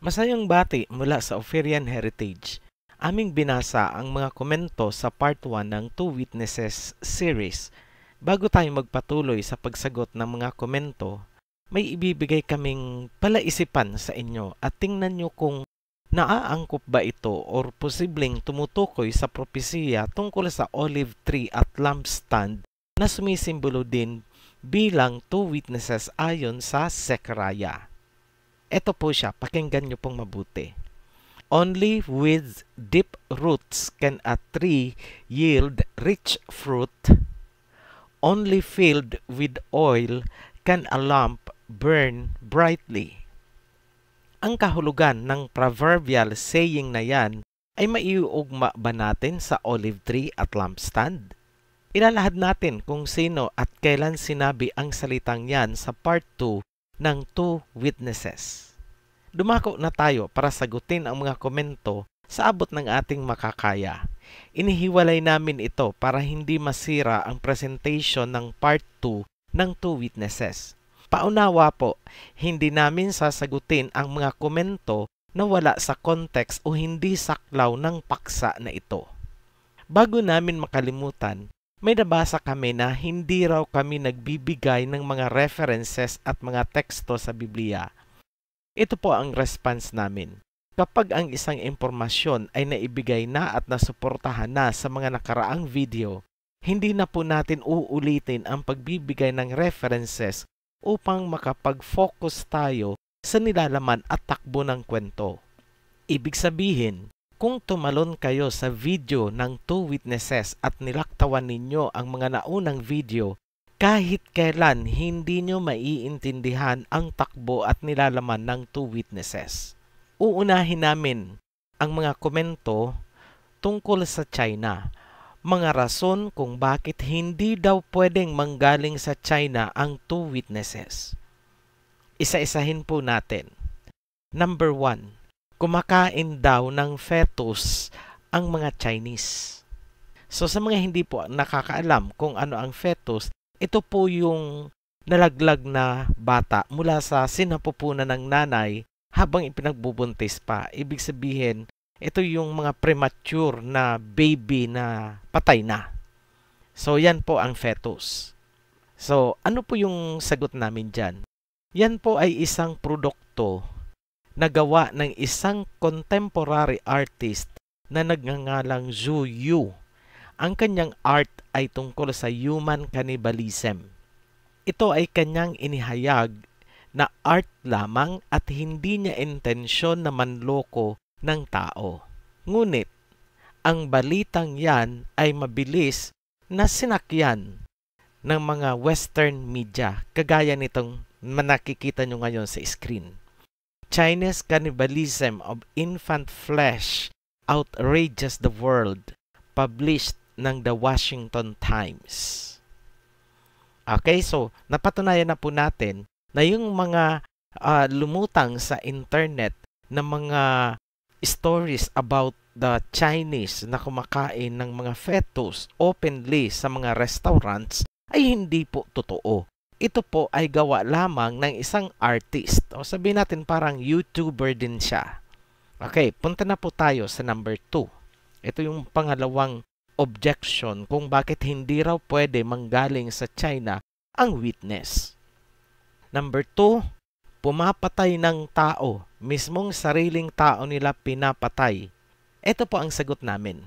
Masayang bati mula sa Ophirian Heritage. Aming binasa ang mga komento sa Part 1 ng Two Witnesses series. Bago tayo magpatuloy sa pagsagot ng mga komento, may ibibigay kaming palaisipan sa inyo at tingnan nyo kung naaangkop ba ito or posibleng tumutukoy sa propesiya tungkol sa olive tree at lampstand na sumisimbolo din bilang two witnesses ayon sa Zechariah. Ito po siya, pakinggan nyo pong mabuti. Only with deep roots can a tree yield rich fruit. Only filled with oil can a lamp burn brightly. Ang kahulugan ng proverbial saying na yan ay maiuugma ba natin sa olive tree at lampstand? Ilalahad natin kung sino at kailan sinabi ang salitang yan sa part 2 ng Two Witnesses. Dumako na tayo para sagutin ang mga komento sa abot ng ating makakaya. Inihiwalay namin ito para hindi masira ang presentation ng part 2 ng Two Witnesses. Paunawa po, hindi namin sasagutin ang mga komento na wala sa context o hindi saklaw ng paksa na ito. Bago namin makalimutan, may nabasa kami na hindi raw kami nagbibigay ng mga references at mga teksto sa Biblia. Ito po ang response namin. Kapag ang isang impormasyon ay naibigay na at nasuportahan na sa mga nakaraang video, hindi na po natin uulitin ang pagbibigay ng references upang makapag-focus tayo sa nilalaman at takbo ng kwento. Ibig sabihin, kung tumalon kayo sa video ng Two Witnesses at nilaktawan ninyo ang mga naunang video, kahit kailan hindi nyo maiintindihan ang takbo at nilalaman ng Two Witnesses. Uunahin namin ang mga komento tungkol sa China, mga rason kung bakit hindi daw pwedeng manggaling sa China ang Two Witnesses. Isa-isahin po natin. Number 1. Kumakain daw ng fetus ang mga Chinese. So sa mga hindi po nakakaalam kung ano ang fetus, ito po yung nalaglag na bata mula sa sinapupunan ng nanay habang ipinagbubuntis pa. Ibig sabihin, ito yung mga premature na baby na patay na. So yan po ang fetus. So ano po yung sagot namin dyan? Yan po ay isang produkto na gawa ng isang contemporary artist na nagngangalang Zhu Yu. Ang kanyang art ay tungkol sa human cannibalism. Ito ay kanyang inihayag na art lamang at hindi niya intensyon na manloko ng tao. Ngunit, ang balitang yan ay mabilis na sinakyan ng mga western media, kagaya nitong nakikita nyo ngayon sa screen. Chinese cannibalism of infant flesh outrages the world, published ng The Washington Times. Okay, so napatunayan na po natin na yung mga lumutang sa internet na mga stories about the Chinese na kumakain ng mga fetus openly sa mga restaurants ay hindi po totoo. Ito po ay gawa lamang ng isang artist. O sabihin natin parang YouTuber din siya. Okay, punta na po tayo sa number 2. Ito yung pangalawang objection kung bakit hindi raw pwede manggaling sa China ang witness. Number 2, pumapatay ng tao. Mismong sariling tao nila pinapatay. Ito po ang sagot namin.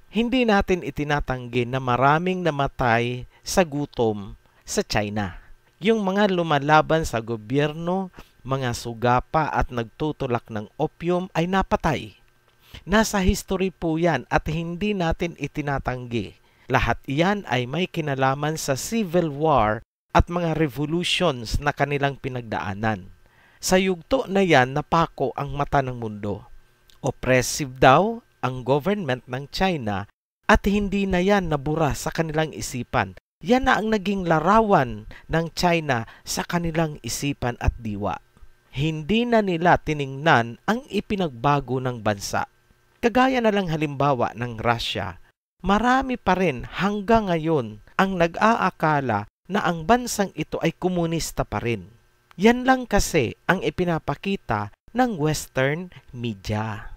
Hindi natin itinatanggi na maraming namatay sa gutom sa China. Yung mga lumalaban sa gobyerno, mga sugapa at nagtutulak ng opium ay napatay. Nasa history po yan at hindi natin itinatanggi. Lahat iyan ay may kinalaman sa civil war at mga revolutions na kanilang pinagdaanan. Sa yugto na yan, napako ang mata ng mundo. Oppressive daw ang government ng China at hindi na yan nabura sa kanilang isipan. Yan na ang naging larawan ng China sa kanilang isipan at diwa. Hindi na nila tiningnan ang ipinagbago ng bansa. Kagaya na lang halimbawa ng Russia, marami pa rin hanggang ngayon ang nag-aakala na ang bansang ito ay komunista pa rin. Yan lang kasi ang ipinapakita ng Western media.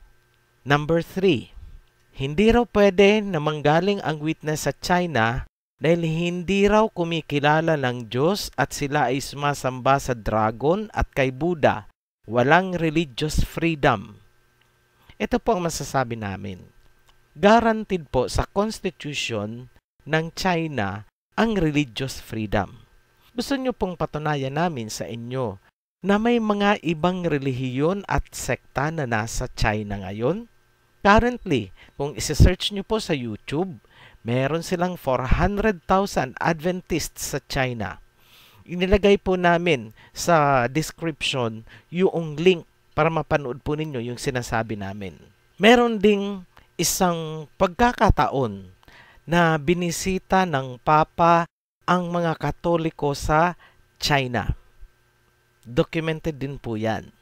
Number 3, hindi raw pwede na manggaling ang witness sa China dahil hindi raw kumikilala ng Diyos at sila ay sumasamba sa dragon at kay Buddha. Walang religious freedom. Ito po ang masasabi namin. Guaranteed po sa Constitution ng China ang religious freedom. Gusto nyo pong patunayan namin sa inyo na may mga ibang relihiyon at sekta na nasa China ngayon? Currently, kung isi-search nyo po sa YouTube, meron silang 400,000 Adventists sa China. Inilagay po namin sa description yung link para mapanood po ninyo yung sinasabi namin. Meron ding isang pagkakataon na binisita ng Papa ang mga Katoliko sa China. Documented din po yan.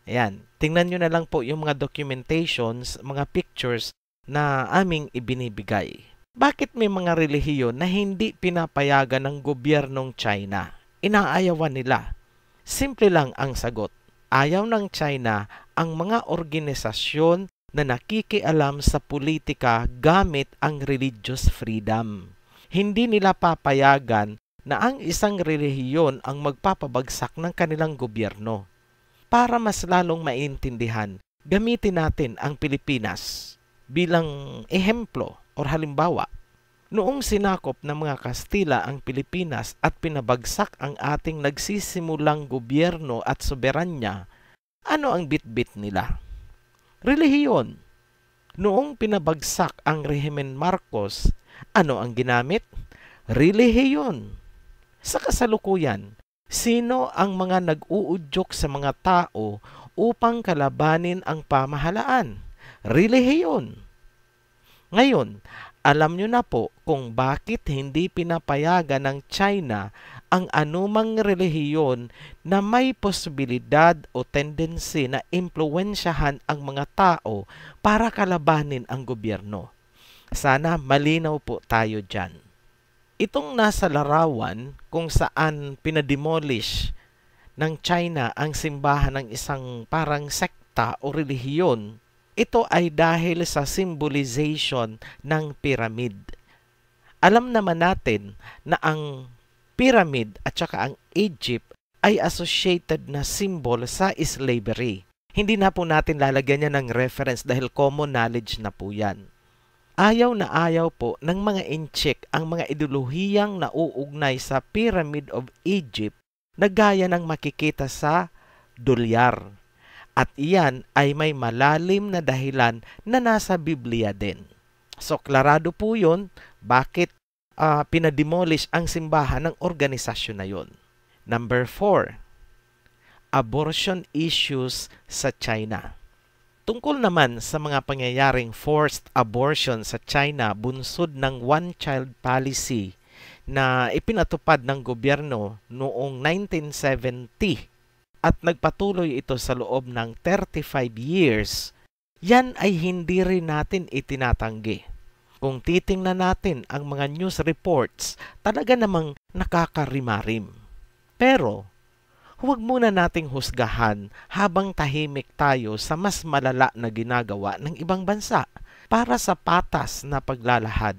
Ayan, tingnan nyo na lang po yung mga documentations, mga pictures na aming ibinibigay. Bakit may mga relihiyon na hindi pinapayagan ng gobyernong China? Inaayawan nila. Simple lang ang sagot. Ayaw ng China ang mga organisasyon na nakikialam sa politika gamit ang religious freedom. Hindi nila papayagan na ang isang relihiyon ang magpapabagsak ng kanilang gobyerno. Para mas lalong maintindihan, gamitin natin ang Pilipinas bilang ehemplo o halimbawa. Noong sinakop ng mga Kastila ang Pilipinas at pinabagsak ang ating nagsisimulang gobyerno at soberanya, ano ang bitbit nila? Relihiyon. Noong pinabagsak ang rehimen Marcos, ano ang ginamit? Relihiyon. Sa kasalukuyan, sino ang mga nag-uudyok sa mga tao upang kalabanin ang pamahalaan? Relihiyon. Ngayon, alam nyo na po kung bakit hindi pinapayagan ng China ang anumang relihiyon na may posibilidad o tendency na impluwensyahan ang mga tao para kalabanin ang gobyerno. Sana malinaw po tayo dyan. Itong nasa larawan kung saan pinademolish ng China ang simbahan ng isang parang sekta o relihiyon, ito ay dahil sa symbolization ng pyramid. Alam naman natin na ang pyramid at saka ang Egypt ay associated na symbol sa slavery. Hindi na po natin lalagyan niya ng reference dahil common knowledge na po yan. Ayaw na ayaw po ng mga Inchik ang mga ideolohiyang nauugnay sa Pyramid of Egypt na gaya ng makikita sa dolyar. At iyan ay may malalim na dahilan na nasa Biblia din. So, klarado po yun bakit pinademolish ang simbahan ng organisasyon na yun. Number 4, abortion issues sa China. Tungkol naman sa mga pangyayaring forced abortion sa China, bunsod ng one-child policy na ipinatupad ng gobyerno noong 1970 at nagpatuloy ito sa loob ng 35 years, yan ay hindi rin natin itinatanggi. Kung titingnan natin ang mga news reports, talaga namang nakakarimarim. Pero, huwag muna nating husgahan habang tahimik tayo sa mas malala na ginagawa ng ibang bansa. Para sa patas na paglalahad,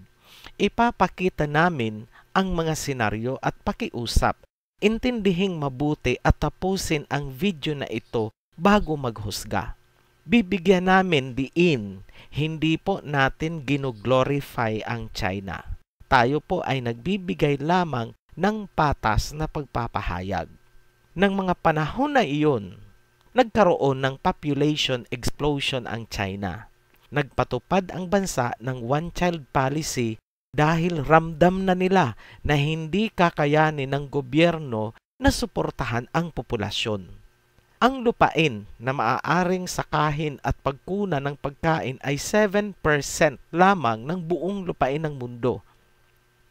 ipapakita namin ang mga senaryo at pakiusap. Intindihing mabuti at tapusin ang video na ito bago maghusga. Bibigyan namin diin, hindi po natin ginoglorify ang China. Tayo po ay nagbibigay lamang ng patas na pagpapahayag. Nang mga panahon na iyon, nagkaroon ng population explosion ang China. Nagpatupad ang bansa ng one-child policy dahil ramdam na nila na hindi kakayanin ng gobyerno na suportahan ang populasyon. Ang lupain na maaaring sakahin at pagkunan ng pagkain ay 7% lamang ng buong lupain ng mundo.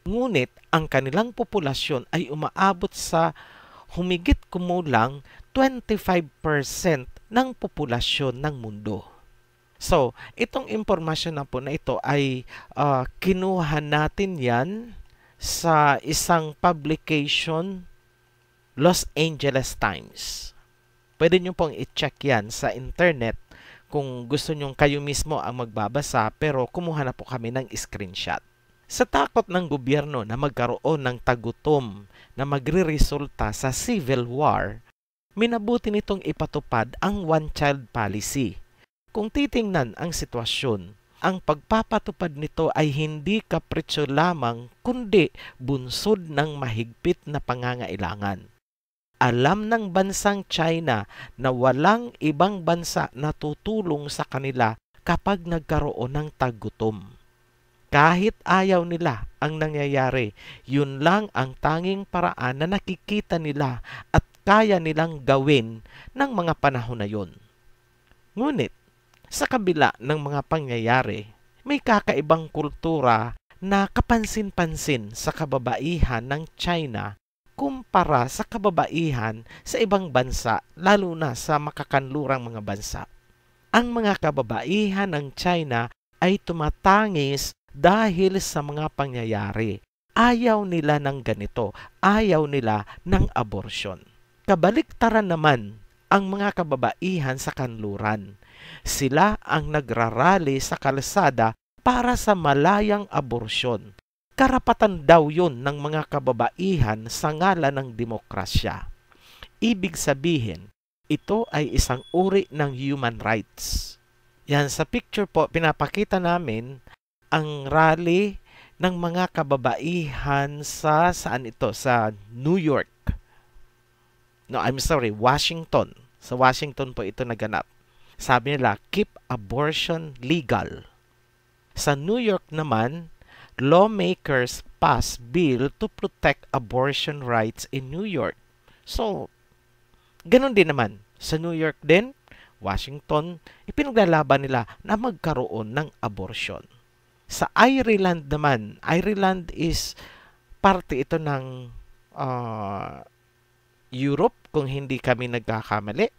Ngunit ang kanilang populasyon ay umaabot sa humigit kumulang 25% ng populasyon ng mundo. So, itong impormasyon na po na ito ay kinuha natin yan sa isang publication, Los Angeles Times. Pwede nyo pong i-check yan sa internet kung gusto nyong kayo mismo ang magbabasa, pero kumuha na po kami ng screenshot. Sa takot ng gobyerno na magkaroon ng tagutom na magre-resulta sa civil war, minabuti nitong ipatupad ang one-child policy. Kung titingnan ang sitwasyon, ang pagpapatupad nito ay hindi kapritsyo lamang kundi bunsod ng mahigpit na pangangailangan. Alam ng bansang China na walang ibang bansa na tutulong sa kanila kapag nagkaroon ng tagutom. Kahit ayaw nila ang nangyayari, yun lang ang tanging paraan na nakikita nila at kaya nilang gawin ng mga panahon na yun. Ngunit, sa kabila ng mga pangyayari, may kakaibang kultura na kapansin-pansin sa kababaihan ng China kumpara sa kababaihan sa ibang bansa, lalo na sa makakanlurang mga bansa. Ang mga kababaihan ng China ay tumatangis dahil sa mga pangyayari. Ayaw nila ng ganito, ayaw nila ng abortion. Kabaliktaran naman ang mga kababaihan sa kanluran. Sila ang nagrarally sa kalsada para sa malayang aborsyon. Karapatan daw yun ng mga kababaihan sa ngalan ng demokrasya. Ibig sabihin, ito ay isang uri ng human rights. Yan sa picture po, pinapakita namin ang rally ng mga kababaihan sa New York. Washington. Sa Washington po ito naganap. Sabi nila, keep abortion legal. Sa New York naman, lawmakers pass bill to protect abortion rights in New York. So, ganun din naman. Sa New York din, Washington, ipinaglalaban nila na magkaroon ng abortion. Sa Ireland naman, Ireland is parte ito ng Europe, kung hindi kami nagkakamali.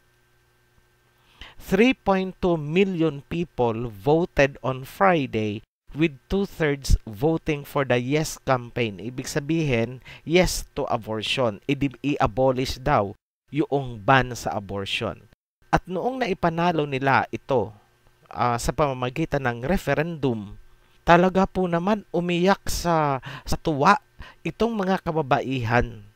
3.2 million people voted on Friday with 2/3 voting for the Yes campaign. Ibig sabihin, yes to abortion. I-abolish daw yung ban sa abortion. At noong naipanalo nila ito sa pamamagitan ng referendum, talaga po naman umiyak sa tuwa itong mga kababaihan.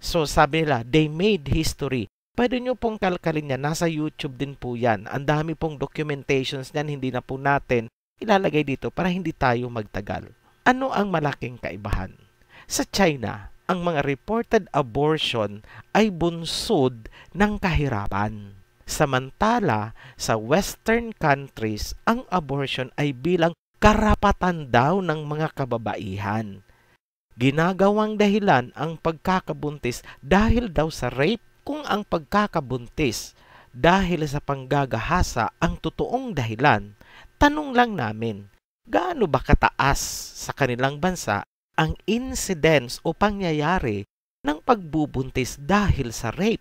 So sabi nila, they made history. Pwede nyo pong kalkalin yan. Nasa YouTube din po yan. Ang dami pong documentations yan. Hindi na po natin ilalagay dito para hindi tayo magtagal. Ano ang malaking kaibahan? Sa China, ang mga reported abortion ay bunsod ng kahirapan. Samantala, sa Western countries, ang abortion ay bilang karapatan daw ng mga kababaihan. Ginagawang dahilan ang pagkakabuntis dahil daw sa rape. Kung ang pagkakabuntis dahil sa panggagahasa ang totoong dahilan, tanong lang namin, gaano ba kataas sa kanilang bansa ang incidence o pangyayari ng pagbubuntis dahil sa rape?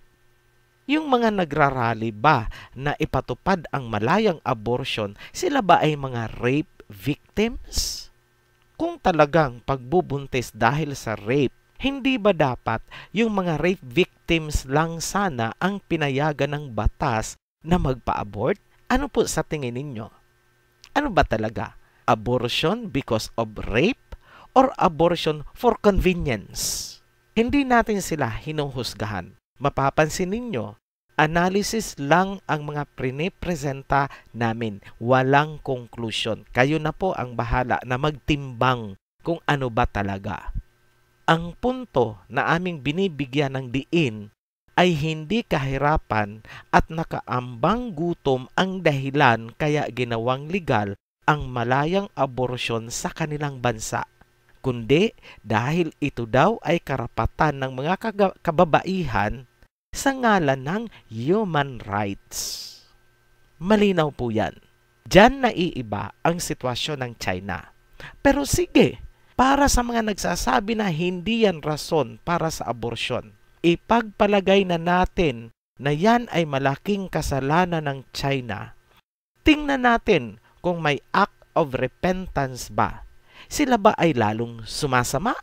Yung mga nagrarally ba na ipatupad ang malayang abortion, sila ba ay mga rape victims? Kung talagang pagbubuntis dahil sa rape, hindi ba dapat yung mga rape victims lang sana ang pinayagan ng batas na magpa-abort? Ano po sa tingin ninyo? Ano ba talaga? Abortion because of rape or abortion for convenience? Hindi natin sila hinuhusgahan. Mapapansin ninyo, analysis lang ang mga pinipresenta namin. Walang conclusion. Kayo na po ang bahala na magtimbang kung ano ba talaga. Ang punto na aming binibigyan ng diin ay hindi kahirapan at nakaambang gutom ang dahilan kaya ginawang legal ang malayang abortion sa kanilang bansa, kundi dahil ito daw ay karapatan ng mga kababaihan sa ngalan ng human rights. Malinaw po yan. Diyan naiiba ang sitwasyon ng China. Pero sige, para sa mga nagsasabi na hindi yan rason para sa abortion, ipagpalagay na natin na yan ay malaking kasalanan ng China. Tingnan natin kung may act of repentance ba. Sila ba ay lalong sumasama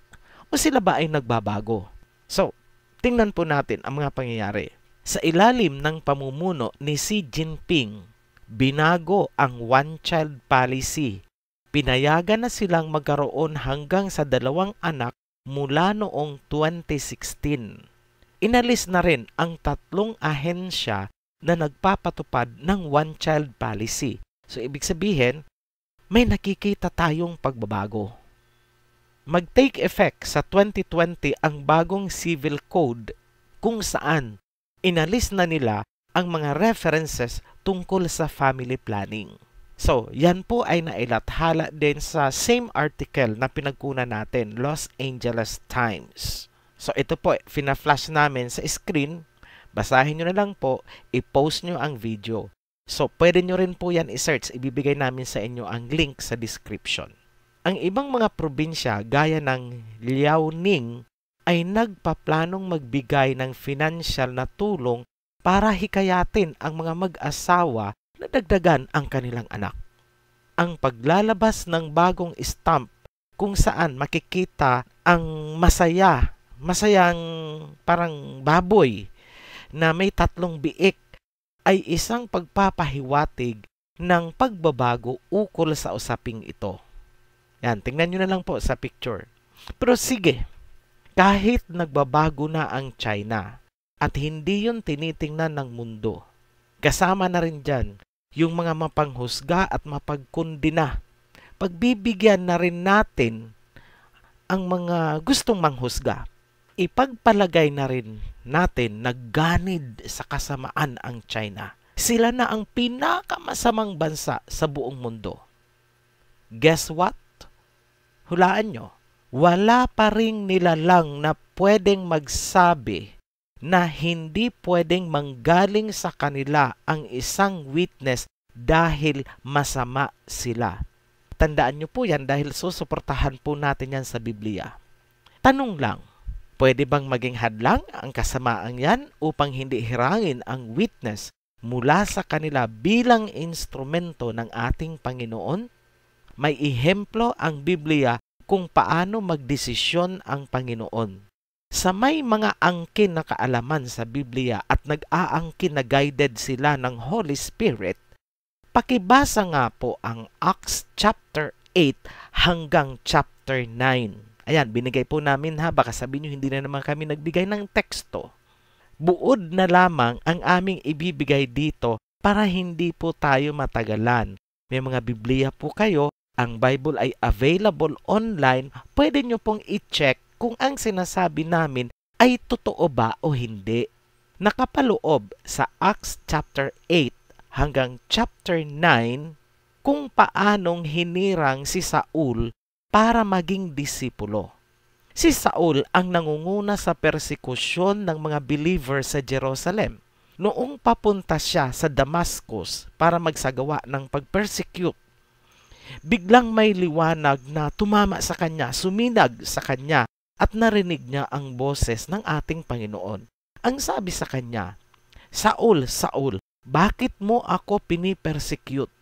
o sila ba ay nagbabago? So, tingnan po natin ang mga pangyayari. Sa ilalim ng pamumuno ni Xi Jinping, binago ang one-child policy. Pinayagan na silang magkaroon hanggang sa 2 anak mula noong 2016. Inalis na rin ang 3 ahensya na nagpapatupad ng one-child policy. So, ibig sabihin, may nakikita tayong pagbabago. Mag-take effect sa 2020 ang bagong civil code kung saan inalis na nila ang mga references tungkol sa family planning. So, yan po ay nailathala din sa same article na pinagkunan natin, Los Angeles Times. So, ito po, fina-flash namin sa screen. Basahin nyo na lang po, i-post nyo ang video. So, pwede nyo rin po yan i-search. Ibibigay namin sa inyo ang link sa description. Ang ibang mga probinsya, gaya ng Liaoning, ay nagpaplanong magbigay ng financial na tulong para hikayatin ang mga mag-asawa na dagdagan ang kanilang anak. Ang paglalabas ng bagong stamp kung saan makikita ang masayang parang baboy na may 3 biik ay isang pagpapahiwatig ng pagbabago ukol sa usaping ito. Yan, tingnan nyo na lang po sa picture. Pero sige, kahit nagbabago na ang China at hindi yun tinitingnan ng mundo, kasama na rin dyan yung mga mapanghusga at mapagkundina. Pagbibigyan na rin natin ang mga gustong manghusga. Ipagpalagay na rin natin na ganid sa kasamaan ang China. Sila na ang pinakamasamang bansa sa buong mundo. Guess what? Hulaan nyo, wala pa ring nilalang na pwedeng magsabi na hindi pwedeng manggaling sa kanila ang isang witness dahil masama sila. Tandaan nyo po yan dahil susuportahan po natin yan sa Biblia. Tanong lang, pwede bang maging hadlang ang kasamaang yan upang hindi hirangin ang witness mula sa kanila bilang instrumento ng ating Panginoon? May ehemplo ang Biblia kung paano magdesisyon ang Panginoon. Sa may mga angkin na kaalaman sa Biblia at nag-aangkin na guided sila ng Holy Spirit, pakibasa nga po ang Acts chapter 8 hanggang chapter 9. Ayan, binigay po namin ha, baka sabihin nyo hindi na naman kami nagbigay ng teksto. Buod na lamang ang aming ibibigay dito para hindi po tayo matagalan. May mga Biblia po kayo, ang Bible ay available online, pwede nyo pong i-check kung ang sinasabi namin ay totoo ba o hindi. Nakapaloob sa Acts chapter 8 hanggang chapter 9 kung paanong hinirang si Saul para maging disipulo. Si Saul ang nangunguna sa persekusyon ng mga believer sa Jerusalem. Noong papunta siya sa Damascus para magsagawa ng pag-persecute, biglang may liwanag na tumama sa kanya, suminag sa kanya, at narinig niya ang boses ng ating Panginoon. Ang sabi sa kanya, Saul, Saul, bakit mo ako pinipersecute?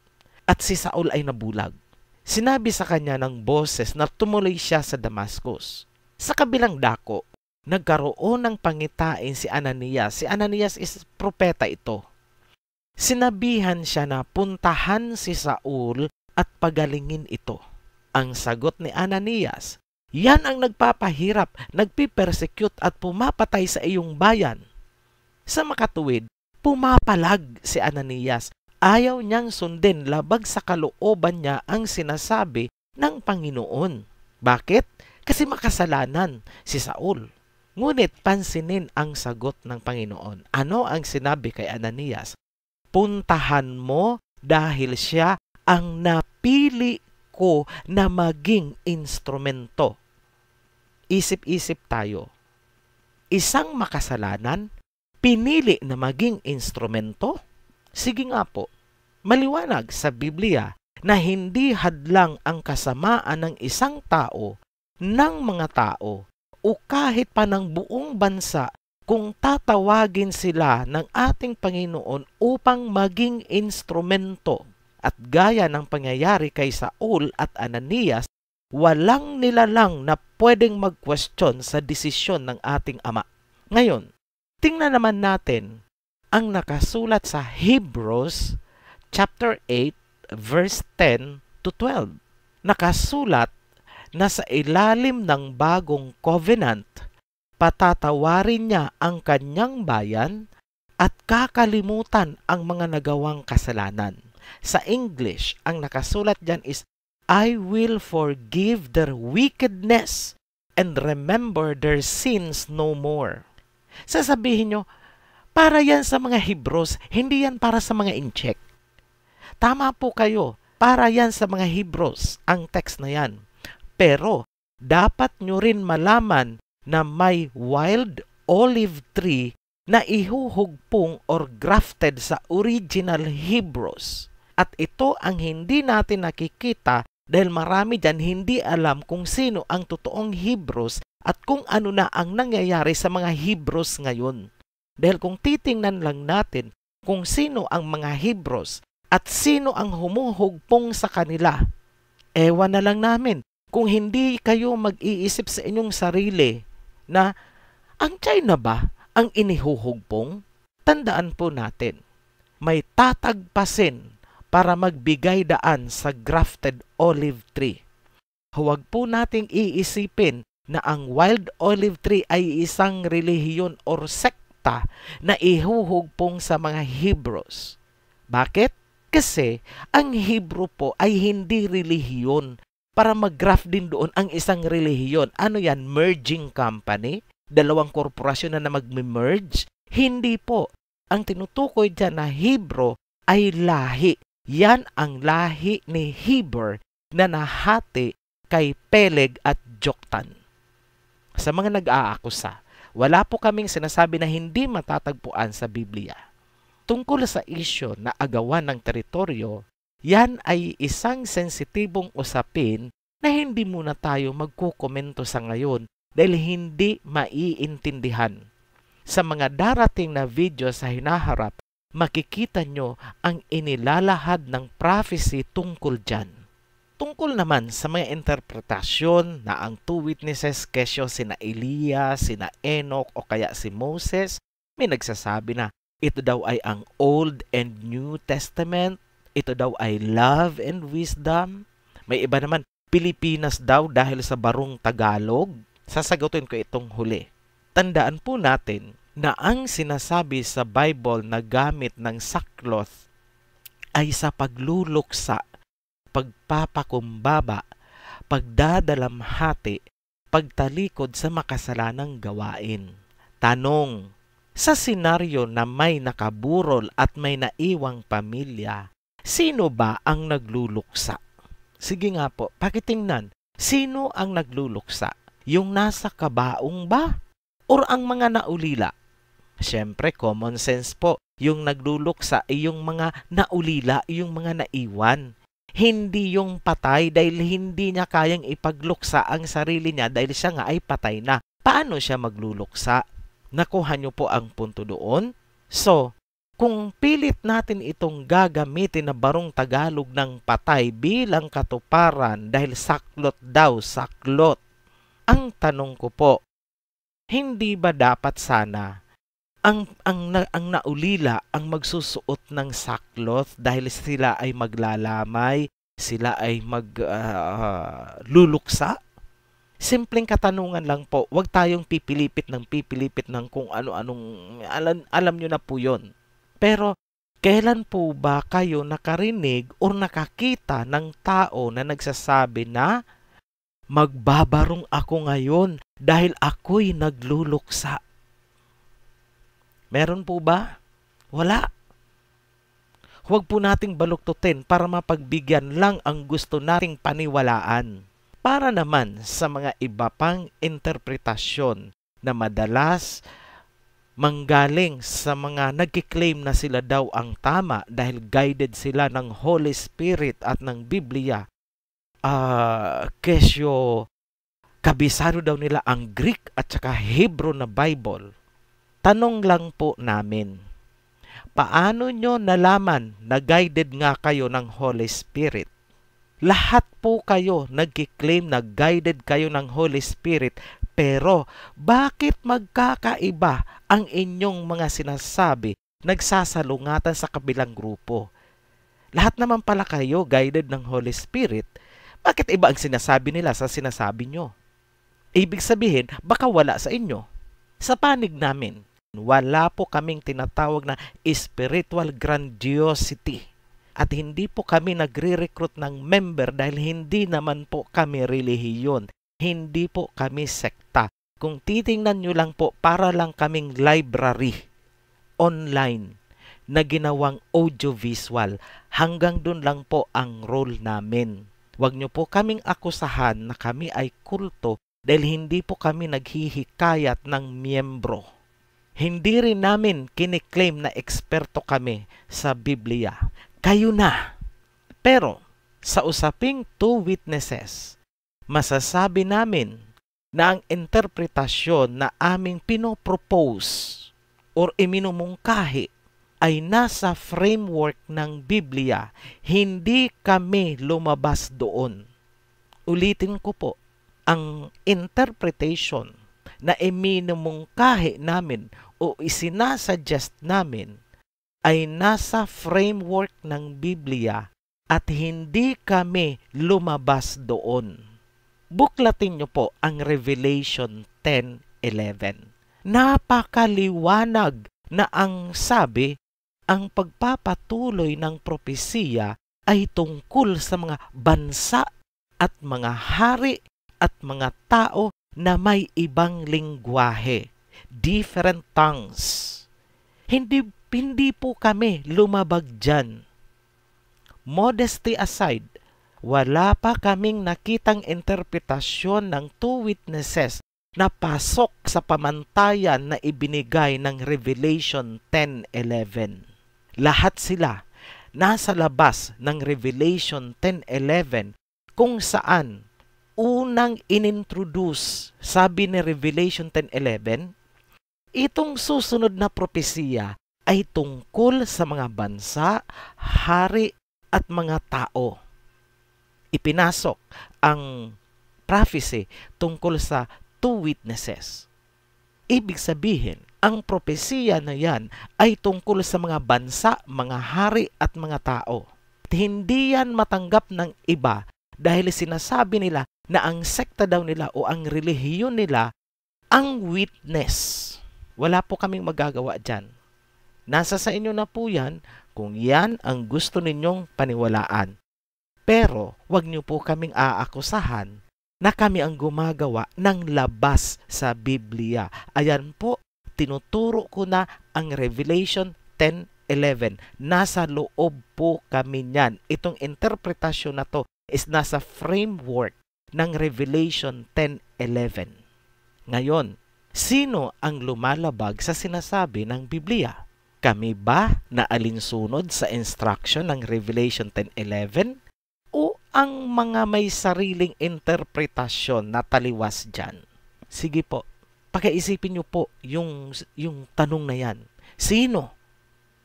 At si Saul ay nabulag. Sinabi sa kanya ng boses na tumuloy siya sa Damascus. Sa kabilang dako, nagkaroon ng pangitain si Ananias. Si Ananias is propeta ito. Sinabihan siya na puntahan si Saul at pagalingin ito. Ang sagot ni Ananias, yan ang nagpapahirap, nagpipersecute at pumapatay sa iyong bayan. Sa makatuwid, pumapalag si Ananias. Ayaw niyang sundin labag sa kalooban niya ang sinasabi ng Panginoon. Bakit? Kasi makasalanan si Saul. Ngunit pansinin ang sagot ng Panginoon. Ano ang sinabi kay Ananias? Puntahan mo dahil siya ang napili ko na maging instrumento. Isip-isip tayo. Isang makasalanan, pinili na maging instrumento? Sige nga po, maliwanag sa Biblia na hindi hadlang ang kasamaan ng isang tao, ng mga tao, o kahit pa ng buong bansa kung tatawagin sila ng ating Panginoon upang maging instrumento. At gaya ng pangyayari kay Saul at Ananias, walang nilalang na pwedeng mag-question sa desisyon ng ating Ama. Ngayon, tingnan naman natin ang nakasulat sa Hebrews chapter 8 verse 10 to 12. Nakasulat na sa ilalim ng bagong covenant, patatawarin niya ang kanyang bayan at kakalimutan ang mga nagawang kasalanan. Sa English, ang nakasulat dyan is, I will forgive their wickedness and remember their sins no more. Sasabihin nyo, para yan sa mga Hebrews, hindi yan para sa mga incheck. Tama po kayo, para yan sa mga Hebrews, ang text na yan. Pero, dapat nyo rin malaman na may wild olive tree na ihuhugpong or grafted sa original Hebrews. At ito ang hindi natin nakikita dahil marami dyan hindi alam kung sino ang totoong Hebrews at kung ano na ang nangyayari sa mga Hebrews ngayon. Dahil kung titingnan lang natin kung sino ang mga Hebrews at sino ang humuhugpong sa kanila, ewan na lang namin kung hindi kayo mag-iisip sa inyong sarili na ang China ba ang inihuhugpong? Tandaan po natin, may tatagpasin para magbigay daan sa grafted olive tree. Huwag po nating iisipin na ang wild olive tree ay isang relihiyon or sekta na ihuhugpong sa mga Hebrews. Bakit? Kasi ang Hebrew po ay hindi relihiyon. Para mag-graft din doon ang isang relihiyon. Ano yan? Merging company? Dalawang korporasyon na mag-merge? Hindi po. Ang tinutukoy dyan na Hebrew ay lahi. Yan ang lahi ni Heber na nahati kay Peleg at Joktan. Sa mga nag-aakusa, wala po kaming sinasabi na hindi matatagpuan sa Biblia. Tungkol sa isyo na agawan ng teritoryo, yan ay isang sensitibong usapin na hindi muna tayo magkukomento sa ngayon dahil hindi maiintindihan. Sa mga darating na video sa hinaharap, makikita nyo ang inilalahad ng prophecy tungkol dyan. Tungkol naman sa mga interpretasyon na ang two witnesses kesyo sina Elias, sina Enoch o kaya si Moses, may nagsasabi na ito daw ay ang Old and New Testament. Ito daw ay love and wisdom. May iba naman, Pilipinas daw dahil sa barong Tagalog. Sasagutin ko itong huli. Tandaan po natin na ang sinasabi sa Bible na gamit ng sackcloth ay sa pagluluksa, pagpapakumbaba, pagdadalamhati, pagtalikod sa makasalanang gawain. Tanong, sa senaryo na may nakaburol at may naiwang pamilya, sino ba ang nagluluksa? Sige nga po, pakitingnan. Sino ang nagluluksa? Yung nasa kabaong ba? Or ang mga naulila? Siyempre, common sense po. Yung nagluluksa ay yung mga naulila, yung mga naiwan. Hindi yung patay dahil hindi niya kayang ipagluksa ang sarili niya dahil siya nga ay patay na. Paano siya magluluksa? Nakuha niyo po ang punto doon? So, kung pilit natin itong gagamitin na barong Tagalog ng patay bilang katuparan dahil saklot daw, saklot. Ang tanong ko po, hindi ba dapat sana ang naulila ang magsusuot ng sackcloth dahil sila ay maglalamay, sila ay magluluksa? Simpleng katanungan lang po, huwag tayong pipilipit ng kung ano-anong, alam nyo na po yun. Pero, kailan po ba kayo nakarinig o nakakita ng tao na nagsasabi na, magbabarong ako ngayon dahil ako'y nagluluksa? Meron po ba? Wala. Huwag po nating baluktutin para mapagbigyan lang ang gusto nating paniwalaan. Para naman sa mga iba pang interpretasyon na madalas manggaling sa mga nagkiklaim na sila daw ang tama dahil guided sila ng Holy Spirit at ng Biblia. Kesyo, kabisado daw nila ang Greek at saka Hebrew na Bible. Tanong lang po namin, paano nyo nalaman na guided nga kayo ng Holy Spirit? Lahat po kayo nagkiklaim na guided kayo ng Holy Spirit, pero bakit magkakaiba ang inyong mga sinasabi nagsasalungatan sa kabilang grupo. Lahat naman pala kayo guided ng Holy Spirit. Bakit iba ang sinasabi nila sa sinasabi nyo? Ibig sabihin, baka wala sa inyo. Sa panig namin, wala po kaming tinatawag na spiritual grandiosity. At hindi po kami nagre-recruit ng member dahil hindi naman po kami relihiyon. Hindi po kami sekta. Kung titingnan nyo lang po, para lang kaming library online na ginawang audiovisual. Hanggang dun lang po ang role namin. Huwag nyo po kaming akusahan na kami ay kulto dahil hindi po kami naghihikayat ng miyembro. Hindi rin namin kiniklaim na eksperto kami sa Biblia. Kayo na. Pero sa usaping two witnesses, masasabi namin na ang interpretasyon na aming pinopropose or iminumungkahi ay nasa framework ng Biblia. Hindi kami lumabas doon. Ulitin ko po, ang interpretation na iminumungkahi namin o isinasuggest namin ay nasa framework ng Biblia at hindi kami lumabas doon. Buklatin niyo po ang Revelation 10:11. Napakaliwanag na ang sabi, ang pagpapatuloy ng propesiya ay tungkol sa mga bansa at mga hari at mga tao na may ibang lingwahe, different tongues. Hindi po kami lumabag dyan. Modesty aside, wala pa kaming nakitang interpretasyon ng two witnesses na pasok sa pamantayan na ibinigay ng Revelation 10:11. Lahat sila nasa labas ng Revelation 10:11 kung saan unang inintroduce, sabi ni Revelation 10:11, itong susunod na propesiya ay tungkol sa mga bansa, hari at mga tao. Ipinasok ang prophecy tungkol sa two witnesses. Ibig sabihin, ang propesiya na yan ay tungkol sa mga bansa, mga hari at mga tao. At hindi yan matanggap ng iba dahil sinasabi nila na ang sekta daw nila o ang relihiyon nila ang witness. Wala po kaming magagawa dyan. Nasa sa inyo na po yan kung yan ang gusto ninyong paniwalaan. Pero wag niyo po kaming aakusahan na kami ang gumagawa ng labas sa Biblia. Ayan po, tinuturo ko na ang Revelation 10:11. Nasa loob po kami niyan. Itong interpretasyon na to is nasa framework ng Revelation 10:11. Ngayon, sino ang lumalabag sa sinasabi ng Biblia? Kami ba na alinsunod sa instruction ng Revelation 10:11? O ang mga may sariling interpretasyon na taliwas dyan? Sige po, pakiisipin niyo po yung tanong na yan. Sino?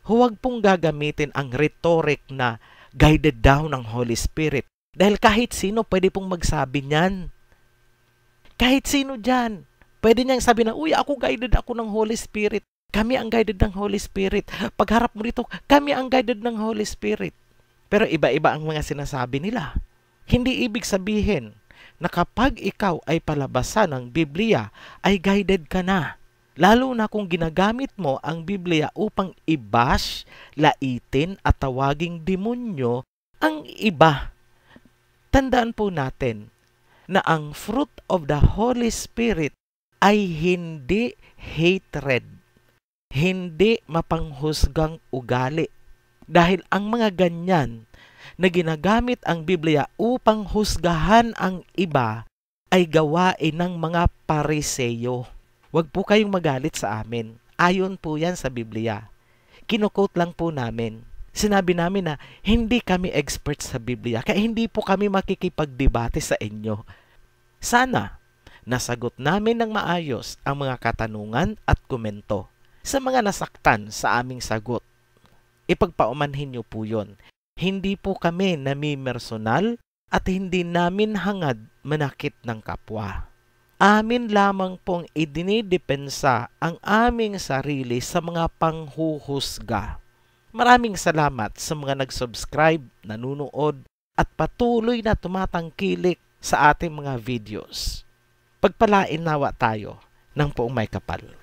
Huwag pong gagamitin ang rhetoric na guided daw ng Holy Spirit. Dahil kahit sino pwede pong magsabi niyan. Kahit sino dyan. Pwede niyang sabi na, uy, ako guided ako ng Holy Spirit. Kami ang guided ng Holy Spirit. Pagharap mo dito, kami ang guided ng Holy Spirit. Pero iba-iba ang mga sinasabi nila. Hindi ibig sabihin na kapag ikaw ay palabasan ng Biblia, ay guided ka na. Lalo na kung ginagamit mo ang Biblia upang i-bash, laitin at tawaging demonyo ang iba. Tandaan po natin na ang fruit of the Holy Spirit ay hindi hatred, hindi mapanghusgang ugali. Dahil ang mga ganyan na ginagamit ang Biblia upang husgahan ang iba ay gawain ng mga Pariseyo. Huwag po kayong magalit sa amin. Ayon po yan sa Biblia. Kinukot lang po namin. Sinabi namin na hindi kami expert sa Biblia, kaya hindi po kami makikipagdebate sa inyo. Sana nasagot namin ng maayos ang mga katanungan at komento. Sa mga nasaktan sa aming sagot, ipagpaumanhin niyo po yun. Hindi po kami namimersonal at hindi namin hangad manakit ng kapwa. Amin lamang pong idinidepensa ang aming sarili sa mga panghuhusga. Maraming salamat sa mga nag-subscribe, nanunood, at patuloy na tumatangkilik sa ating mga videos. Pagpalain nawa tayo ng Poong May Kapal.